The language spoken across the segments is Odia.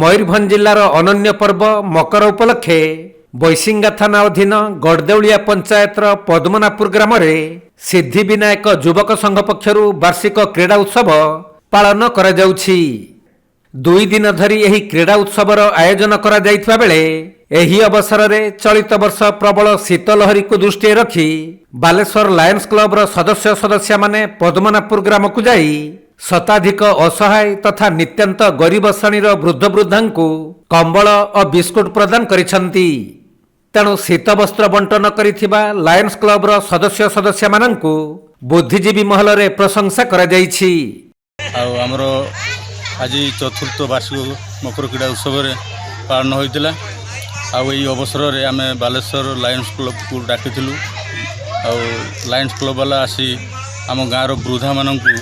ମୟୂରଭଞ୍ଜ ଜିଲ୍ଲାର ଅନନ୍ୟ ପର୍ବ ମକର ଉପଲକ୍ଷେ ବୈଶିଙ୍ଗା ଥାନା ଅଧୀନ ଗଡ଼ଦେଉଳିଆ ପଞ୍ଚାୟତର ପଦ୍ମନାପୁର ଗ୍ରାମରେ ସିଦ୍ଧିବିନାୟକ ଯୁବକ ସଂଘ ପକ୍ଷରୁ ବାର୍ଷିକ କ୍ରୀଡ଼ା ଉତ୍ସବ ପାଳନ କରାଯାଉଛି। 2 ଦିନ ଧରି ଏହି କ୍ରୀଡ଼ା ଉତ୍ସବର ଆୟୋଜନ କରାଯାଇଥିବା ବେଳେ ଏହି ଅବସରରେ ଚଳିତ ବର୍ଷ ପ୍ରବଳ ଶୀତ ଲହରୀକୁ ଦୃଷ୍ଟିରେ ରଖି ବାଲେଶ୍ୱର ଲାୟନ୍ସ କ୍ଲବର ସଦସ୍ୟମାନେ ପଦ୍ମନାପୁର ଗ୍ରାମକୁ ଯାଇ ଶତାଧିକ ଅସହାୟ ତଥା ନିତ୍ୟାନ୍ତ ଗରିବ ଶ୍ରେଣୀର ବୃଦ୍ଧବୃଦ୍ଧାଙ୍କୁ କମ୍ବଳ ଓ ବିସ୍କୁଟ ପ୍ରଦାନ କରିଛନ୍ତି। ତେଣୁ ଶୀତ ବସ୍ତ୍ର ବଣ୍ଟନ କରିଥିବା ଲାୟନ୍ସ କ୍ଲବର ସଦସ୍ୟମାନଙ୍କୁ ବୁଦ୍ଧିଜୀବୀ ମହଲରେ ପ୍ରଶଂସା କରାଯାଇଛି। ଆଉ ଆମର ଆଜି ଚତୁର୍ଥ ବାର୍ଷିକ ମକର କ୍ରୀଡ଼ା ଉତ୍ସବରେ ପାଳନ ହୋଇଥିଲା। ଆଉ ଏହି ଅବସରରେ ଆମେ ବାଲେଶ୍ୱର ଲାୟନ୍ସ କ୍ଲବକୁ ଡାକିଥିଲୁ। ଆଉ ଲାୟନ୍ସ କ୍ଲବ ବାଲା ଆସି ଆମ ଗାଁର ବୃଦ୍ଧାମାନଙ୍କୁ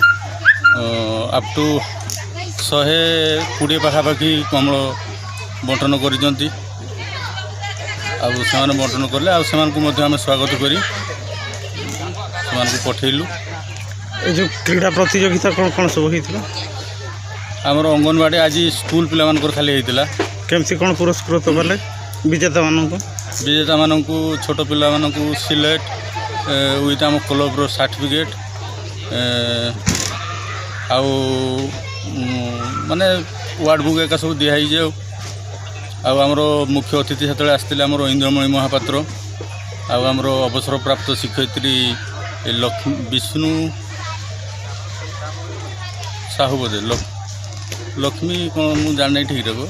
ଅପ୍ ଟୁ 120 ପାଖାପାଖି କମ୍ବଳ ବଣ୍ଟନ କରିଛନ୍ତି। ଆଉ ସେମାନେ ବଣ୍ଟନ କଲେ, ଆଉ ସେମାନଙ୍କୁ ମଧ୍ୟ ଆମେ ସ୍ୱାଗତ କରି ସେମାନଙ୍କୁ ପଠେଇଲୁ। ଏ ଯେଉଁ କ୍ରୀଡ଼ା ପ୍ରତିଯୋଗିତା କ'ଣ କ'ଣ ସବୁ ହେଇଥିଲା? ଆମର ଅଙ୍ଗନବାଡ଼ି ଆଜି ସ୍କୁଲ ପିଲାମାନଙ୍କର ଖାଲି ହେଇଥିଲା। କେମିତି କ'ଣ ପୁରସ୍କୃତ କଲେ ବିଜେତାମାନଙ୍କୁ? ଛୋଟ ପିଲାମାନଙ୍କୁ ସିଲେଟ ୱିଥ୍ ଆମ କ୍ଲବର ସାର୍ଟିଫିକେଟ୍, ଆଉ ମାନେ ୱାର୍ଡ଼ ବୁକ୍ ଏକା ସବୁ ଦିଆହେଇଛି। ଆଉ ଆମର ମୁଖ୍ୟ ଅତିଥି ସେତେବେଳେ ଆସିଥିଲେ ଆମର ଇନ୍ଦ୍ରମଣି ମହାପାତ୍ର, ଆଉ ଆମର ଅବସରପ୍ରାପ୍ତ ଶିକ୍ଷୟିତ୍ରୀ ବିଷ୍ଣୁ ସାହୁ ବୋଧେ ଲକ୍ଷ୍ମୀ କ'ଣ ମୁଁ ଜାଣିନାହିଁ ଠିକ୍ ରହବ,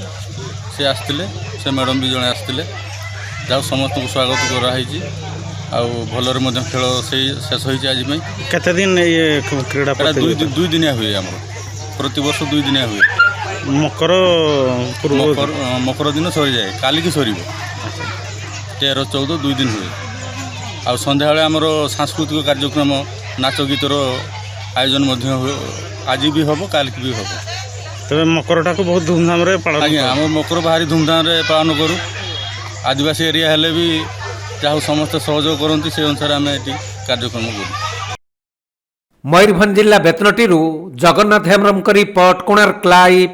ସେ ଆସିଥିଲେ। ସେ ମ୍ୟାଡ଼ାମ୍ ବି ଜଣେ ଆସିଥିଲେ। ଯାହା ସମସ୍ତଙ୍କୁ ସ୍ୱାଗତ କରାହେଇଛି। ଆଉ ଭଲରେ ମଧ୍ୟ ଖେଳ ଶେଷ ହୋଇଛି ଆଜି ପାଇଁ। କେତେ ଦିନ କ୍ରୀଡ଼ା? 2 ଦିନିଆ ହୁଏ ଆମର, ପ୍ରତିବର୍ଷ 2 ଦିନିଆ ହୁଏ। ମକର ଦିନ ସରିଯାଏ, କାଲିକି ସରିବ। 13, 14 2 ଦିନ ହୁଏ। ଆଉ ସନ୍ଧ୍ୟାବେଳେ ଆମର ସାଂସ୍କୃତିକ କାର୍ଯ୍ୟକ୍ରମ, ନାଚ ଗୀତର ଆୟୋଜନ ମଧ୍ୟ ହୁଏ। ଆଜି ବି ହେବ, କାଲିକି ବି ହେବ। ତେବେ ମକରଟାକୁ ବହୁତ ଧୁମଧାମରେ ପାଳନ? ଆଜ୍ଞା, ଆମ ମକର ଭାରି ଧୁମଧାମରେ ପାଳନ କରୁ। ଆଦିବାସୀ ଏରିଆ ହେଲେ ବି ଯାହା ସମସ୍ତେ ସହଯୋଗ କରନ୍ତି, ସେ ଅନୁସାରେ ଆମେ ଏଠି କାର୍ଯ୍ୟକ୍ରମ କରୁ। ମୟୂରଭଞ୍ଜ ଜିଲ୍ଲା ବେତନଟିରୁ ଜଗନ୍ନାଥ ହେମ୍ରମଙ୍କ ରିପୋର୍ଟ, କୋଣାର୍କ ଲାଇଭ୍।